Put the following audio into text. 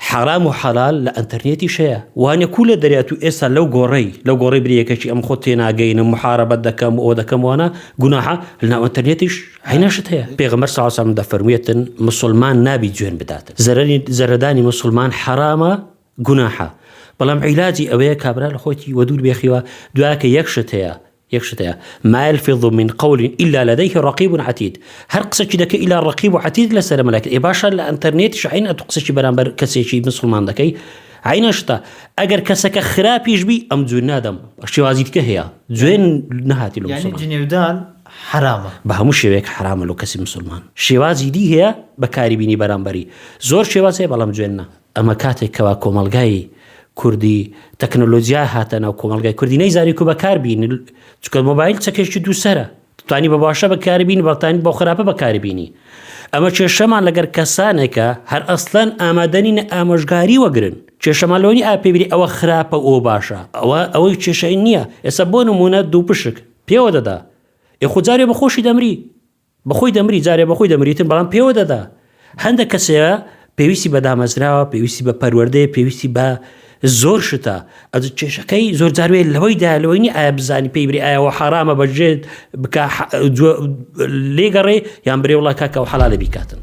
حرام و حەلال لە ئەنتەرنێتی شەیە وانە کوولە دەرێت و ئێستا لەو گۆڕەی برەیەکەی ئەم خۆت تێناگەینم محارەبەت دەکەم و ئەوە دەکەم وانە گوناحە لەناو ئەنتەرنێتیش عینەشت هەیە. پێغەمبەر صلی الله علیه و سلم دەفەرموویەتن مسلمان نابی جوێن بداتن، زەرەدانی مسلمان حرامە گوناحە، بەڵام عیلاجی ئەوەیە کابرا لە خۆتی وەدور بێخیوە دوایکە یەکشت هەیە ما يلفظ من قول إلا لديه رقيب عتيد. هر قسەی دەکەی إلا رقيب وعتيد لەسەر مەلائکە. باشە لە ئەنتەرنێتیش عین ئەتو قسەی بەرامبەر کەسێکی مسلمان دەکەی عینەشتە. ئەگەر کەسەکە خراپیش بی ئەم جوێن نادەم، شێوازیتکە هەیە، جوێن نەهاتی لە مسلمان. جنێودان حرامە بە هەموو شێوەیەک حرامە لە کەسی مسلمان. شێوازی دی هەیە بەکاری بینی بەرامبەری زۆر شێواز هەیە بەڵام جوێن نە. ئەمە کاتێکەوە کۆمەلگای کوردی تەکنۆلۆژیا هاتەنەوە کۆمەلگای کوردی نەیزانی کو بەکار بین، چکە مۆبایل چەکێکی دووسەرە، توانی بە باشە بەکاری بینی بەڵتانی بۆ خراپە بەکاری بینی. ئەمە کێشەمان لەگەر کەسانێکە هەر ئەسڵەن ئامادەنینە ئامۆژگاری وەگرن. کێشەمالۆنی ئاپێبیری ئەوە خراپە ئەوە باشە، ئەوەی کێشەی نییە. ئێستا بۆ نمونە دوو پشک پێوە دەدا خۆ جارێ بەخۆشی دەمری بەخۆی دەمری جارێ بەخۆی دەمریتن بەڵام پێوە دەدا. هەندێک کەسەیە پێویستی بە دامەزراوە، پێویستی بە پەروەردەیە، پێویستی بە زۆر شتە. ئەو کێشەکەی زۆر جاروێ لەوەی نی ئایا بزانی پێیبری ئایەوە حرامە بەجێت بکە لێگەڕێ یان برێ وڵا کاکە و حەلالە بیکاتن.